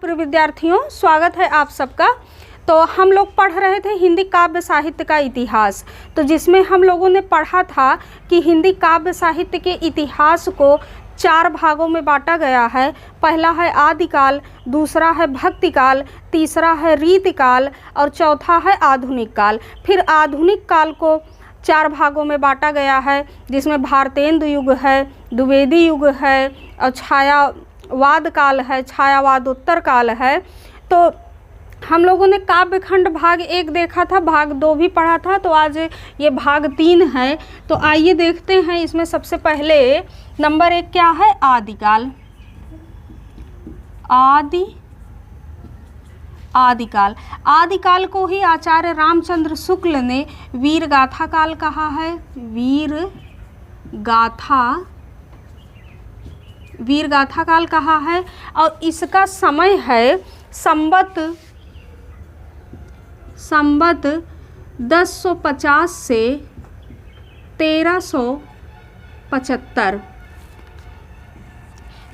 प्रिय विद्यार्थियों, स्वागत है आप सबका। तो हम लोग पढ़ रहे थे हिंदी काव्य साहित्य का इतिहास। तो जिसमें हम लोगों ने पढ़ा था कि हिंदी काव्य साहित्य के इतिहास को 4 भागों में बांटा गया है। पहला है आदिकाल, दूसरा है भक्तिकाल, तीसरा है रीतिकाल और चौथा है आधुनिक काल। फिर आधुनिक काल को 4 भागों में बांटा गया है, जिसमें भारतेंदु युग है, द्विवेदी युग है और छायावाद काल है, छायावादोत्तर काल है। तो हम लोगों ने काव्यखंड भाग 1 देखा था, भाग 2 भी पढ़ा था, तो आज ये भाग 3 है। तो आइए देखते हैं। इसमें सबसे पहले नंबर 1 क्या है? आदिकाल। आदिकाल आदिकाल को ही आचार्य रामचंद्र शुक्ल ने वीर गाथा काल कहा है। वीर गाथा काल कहा है। और इसका समय है संवत 1050 से 1375।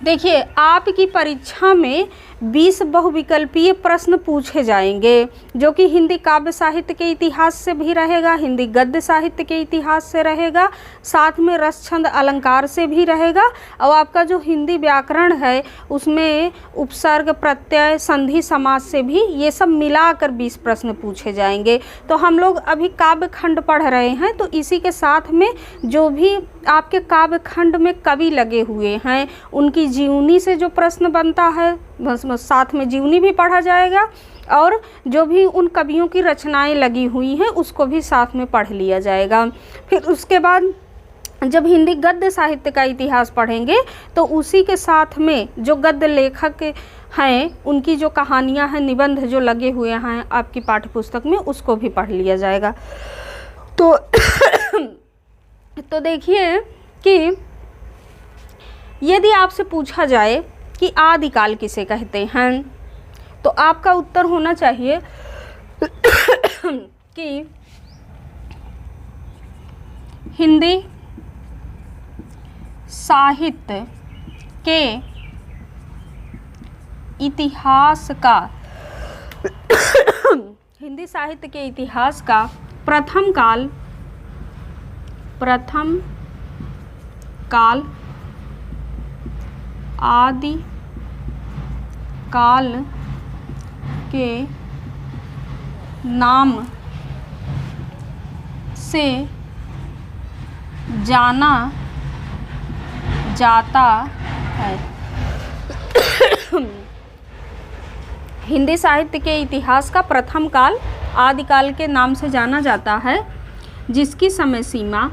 देखिए, आपकी परीक्षा में 20 बहुविकल्पीय प्रश्न पूछे जाएंगे, जो कि हिंदी काव्य साहित्य के इतिहास से भी रहेगा, हिंदी गद्य साहित्य के इतिहास से रहेगा, साथ में रस छंद अलंकार से भी रहेगा। और आपका जो हिंदी व्याकरण है उसमें उपसर्ग, प्रत्यय, संधि, समास से भी ये सब मिलाकर 20 प्रश्न पूछे जाएंगे। तो हम लोग अभी काव्य खंड पढ़ रहे हैं, तो इसी के साथ में जो भी आपके काव्य खंड में कवि लगे हुए हैं उनकी जीवनी से जो प्रश्न बनता है, बस साथ में जीवनी भी पढ़ा जाएगा, और जो भी उन कवियों की रचनाएं लगी हुई हैं उसको भी साथ में पढ़ लिया जाएगा। फिर उसके बाद जब हिंदी गद्य साहित्य का इतिहास पढ़ेंगे तो उसी के साथ में जो गद्य लेखक हैं उनकी जो कहानियां हैं, निबंध जो लगे हुए हैं आपकी पाठ्य पुस्तक में, उसको भी पढ़ लिया जाएगा। तो देखिए कि यदि आपसे पूछा जाए कि आदिकाल किसे कहते हैं, तो आपका उत्तर होना चाहिए कि हिंदी साहित्य के इतिहास का हिंदी साहित्य के इतिहास का प्रथम काल आदि काल के नाम से जाना जाता है। हिंदी साहित्य के इतिहास का प्रथम काल आदिकाल के नाम से जाना जाता है, जिसकी समय सीमा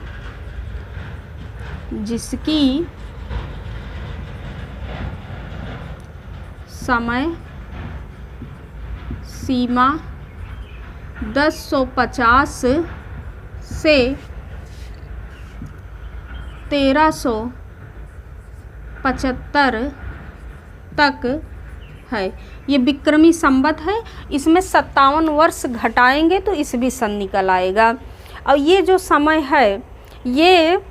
1050 से 1375 तक है। ये विक्रमी संवत है, इसमें 57 वर्ष घटाएंगे तो ईसवी सन निकल आएगा। और ये जो समय है ये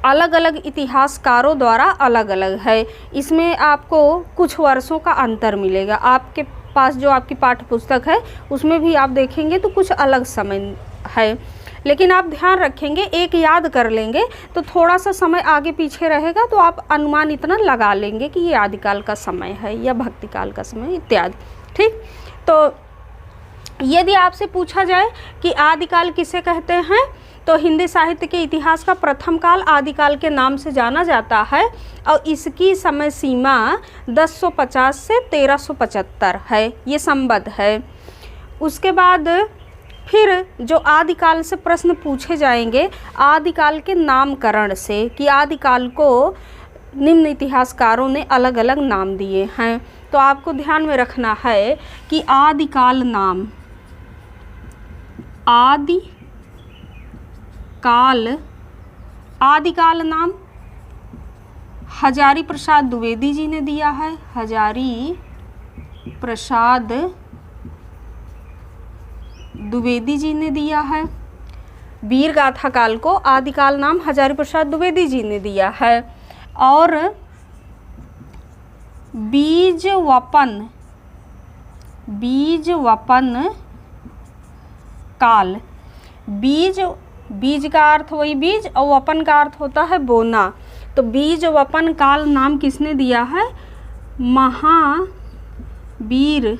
अलग अलग इतिहासकारों द्वारा अलग अलग है। इसमें आपको कुछ वर्षों का अंतर मिलेगा। आपके पास जो आपकी पाठ्य पुस्तक है उसमें भी आप देखेंगे तो कुछ अलग समय है, लेकिन आप ध्यान रखेंगे, एक याद कर लेंगे तो थोड़ा सा समय आगे पीछे रहेगा तो आप अनुमान इतना लगा लेंगे कि ये आदिकाल का समय है या भक्तिकाल का समय इत्यादि। ठीक, तो यदि आपसे पूछा जाए कि आदिकाल किसे कहते हैं, तो हिंदी साहित्य के इतिहास का प्रथम काल आदिकाल के नाम से जाना जाता है और इसकी समय सीमा 1050 से 1375 है, ये संबद्ध है। उसके बाद फिर जो आदिकाल से प्रश्न पूछे जाएंगे आदिकाल के नामकरण से, कि आदिकाल को निम्न इतिहासकारों ने अलग अलग नाम दिए हैं। तो आपको ध्यान में रखना है कि आदिकाल नाम हजारी प्रसाद द्विवेदी जी ने दिया है। हजारी प्रसाद द्विवेदी जी ने दिया है। वीर गाथा काल को आदिकाल नाम हजारी प्रसाद द्विवेदी जी ने दिया है। और बीज वपन काल। बीज का अर्थ वही बीज और वपन का अर्थ होता है बोना। तो बीज वपन काल नाम किसने दिया है? महावीर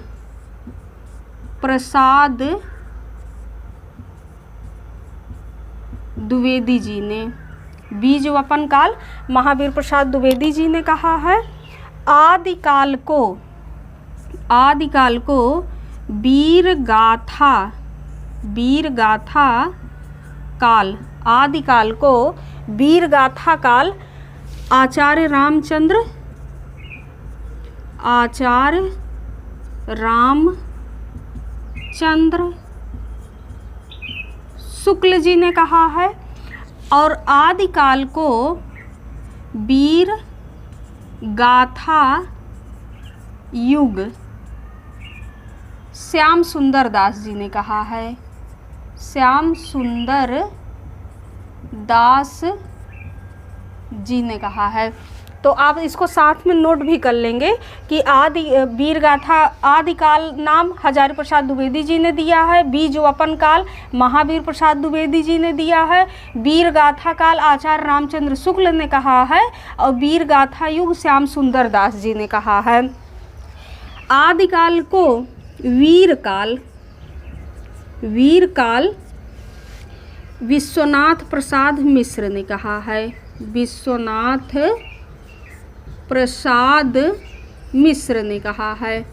प्रसाद द्विवेदी जी ने। बीज वपन काल महावीर प्रसाद द्विवेदी जी ने कहा है। आदिकाल को वीर गाथा काल। आदिकाल को वीर गाथा काल आचार्य रामचंद्र शुक्ल जी ने कहा है। और आदिकाल को वीर गाथा युग श्याम सुंदर दास जी ने कहा है। श्याम सुंदर दास जी ने कहा है। तो आप इसको साथ में नोट भी कर लेंगे कि वीर गाथा आदिकाल नाम हजारी प्रसाद द्विवेदी जी ने दिया है। बीज वपन काल महावीर प्रसाद द्विवेदी जी ने दिया है। वीर गाथा काल आचार्य रामचंद्र शुक्ल ने कहा है। और वीर गाथा युग श्याम सुंदर दास जी ने कहा है। आदिकाल को वीर काल विश्वनाथ प्रसाद मिश्र ने कहा है। विश्वनाथ प्रसाद मिश्र ने कहा है।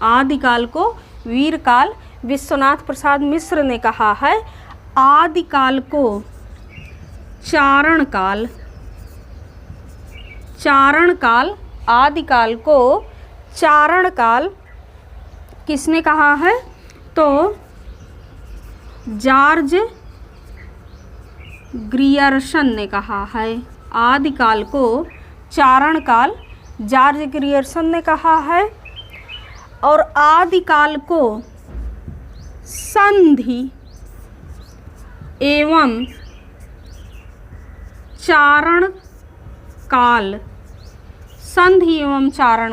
आदिकाल को वीर काल विश्वनाथ प्रसाद मिश्र ने कहा है। आदिकाल को चारण काल आदिकाल को चारण काल किसने कहा है? तो जॉर्ज ग्रियर्सन ने कहा है। आदिकाल को चारण काल जॉर्ज ग्रियर्सन ने कहा है। और आदिकाल को संधि एवं चारण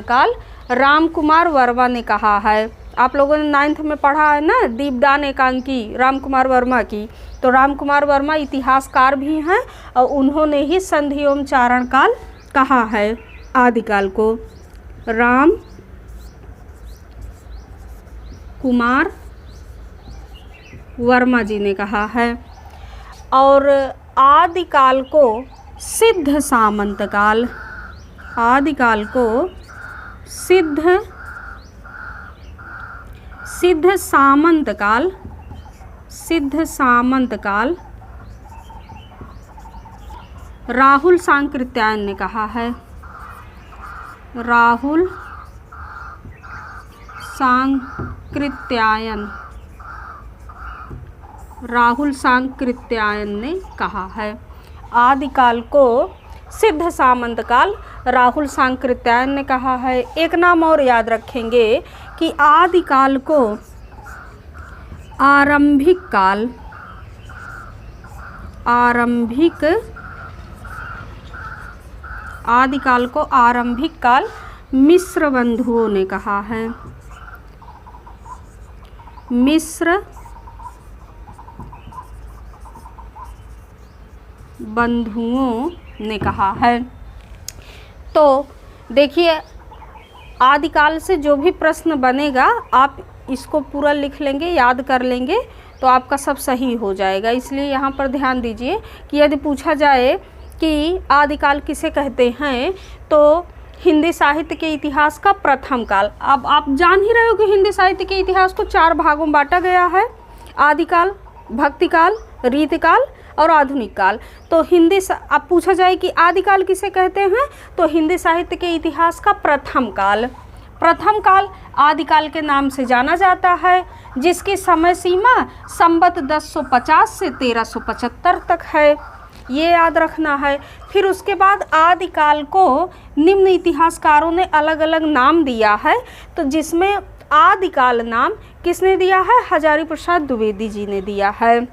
काल राम कुमार वर्मा ने कहा है। आप लोगों ने 9th में पढ़ा है ना दीपदान एकांकी राम कुमार वर्मा की। तो राम कुमार वर्मा इतिहासकार भी हैं और उन्होंने ही संधि एवं चारण काल कहा है। आदिकाल को राम कुमार वर्मा जी ने कहा है। और आदिकाल को सिद्ध सामंत काल। आदिकाल को सिद्ध सामंत काल राहुल सांकृत्यायन ने कहा है। राहुल सांकृत्यायन ने कहा है। आदिकाल को सिद्ध सामंत काल राहुल सांकृत्यायन ने कहा है। एक नाम और याद रखेंगे कि आदिकाल को आरंभिक काल मिश्र बंधुओं ने कहा है। मिश्र बंधुओं ने कहा है। तो देखिए आदिकाल से जो भी प्रश्न बनेगा आप इसको पूरा लिख लेंगे, याद कर लेंगे तो आपका सब सही हो जाएगा। इसलिए यहाँ पर ध्यान दीजिए कि यदि पूछा जाए कि आदिकाल किसे कहते हैं तो हिंदी साहित्य के इतिहास का प्रथम काल। अब आप जान ही रहे हो कि हिंदी साहित्य के इतिहास को 4 भागों में बांटा गया है। आदिकाल, भक्तिकाल, रीतिकाल और आधुनिक काल। तो अब पूछा जाए कि आदिकाल किसे कहते हैं तो हिंदी साहित्य के इतिहास का प्रथम काल आदिकाल के नाम से जाना जाता है, जिसकी समय सीमा संवत 1050 से 1375 तक है। ये याद रखना है। फिर उसके बाद आदिकाल को निम्न इतिहासकारों ने अलग अलग नाम दिया है। तो जिसमें आदिकाल नाम किसने दिया है? हजारी प्रसाद द्विवेदी जी ने दिया है।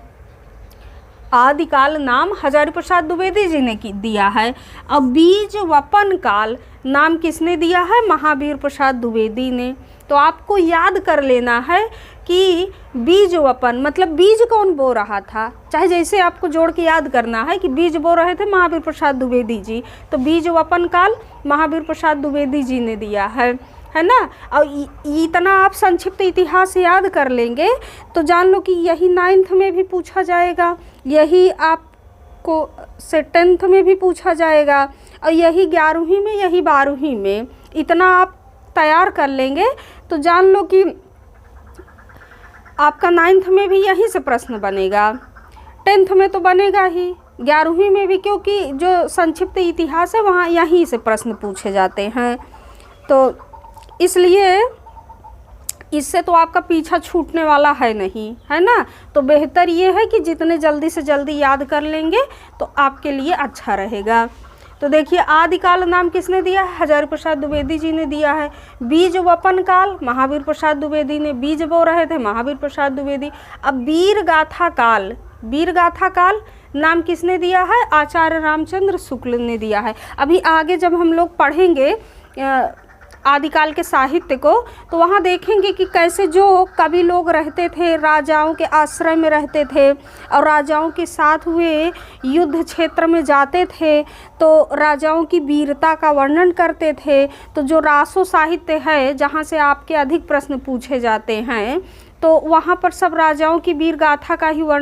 आदिकाल नाम हजारी प्रसाद द्विवेदी जी ने दिया है। अब बीज वपन काल नाम किसने दिया है? महावीर प्रसाद द्विवेदी ने। तो आपको याद कर लेना है कि बीज वपन मतलब बीज कौन बो रहा था, चाहे जैसे आपको जोड़ के याद करना है कि बीज बो रहे थे महावीर प्रसाद द्विवेदी जी, तो बीज वपन काल महावीर प्रसाद द्विवेदी जी ने दिया है ना। और इतना आप संक्षिप्त इतिहास याद कर लेंगे तो जान लो कि यही 9th में भी पूछा जाएगा, यही आपको से 10th में भी पूछा जाएगा, और यही 11वीं में, यही 12वीं में। इतना आप तैयार कर लेंगे तो जान लो कि आपका 9th में भी यहीं से प्रश्न बनेगा, 10th में तो बनेगा ही, 11वीं में भी, क्योंकि जो संक्षिप्त इतिहास है वहाँ यहीं से प्रश्न पूछे जाते हैं। तो इसलिए इससे तो आपका पीछा छूटने वाला है नहीं, है ना। तो बेहतर ये है कि जितने जल्दी से जल्दी याद कर लेंगे तो आपके लिए अच्छा रहेगा। तो देखिए आदिकाल नाम किसने दिया है? हजारी प्रसाद द्विवेदी जी ने दिया है। बीज वपन काल महावीर प्रसाद द्विवेदी ने, बीज बो रहे थे महावीर प्रसाद द्विवेदी। अब वीर गाथा काल, वीर गाथा काल नाम किसने दिया है? आचार्य रामचंद्र शुक्ल ने दिया है। अभी आगे जब हम लोग पढ़ेंगे आदिकाल के साहित्य को तो वहाँ देखेंगे कि कैसे जो कवि लोग रहते थे, राजाओं के आश्रय में रहते थे और राजाओं के साथ हुए युद्ध क्षेत्र में जाते थे, तो राजाओं की वीरता का वर्णन करते थे। तो जो रासो साहित्य है जहाँ से आपके अधिक प्रश्न पूछे जाते हैं, तो वहाँ पर सब राजाओं की वीर गाथा का ही वर्णन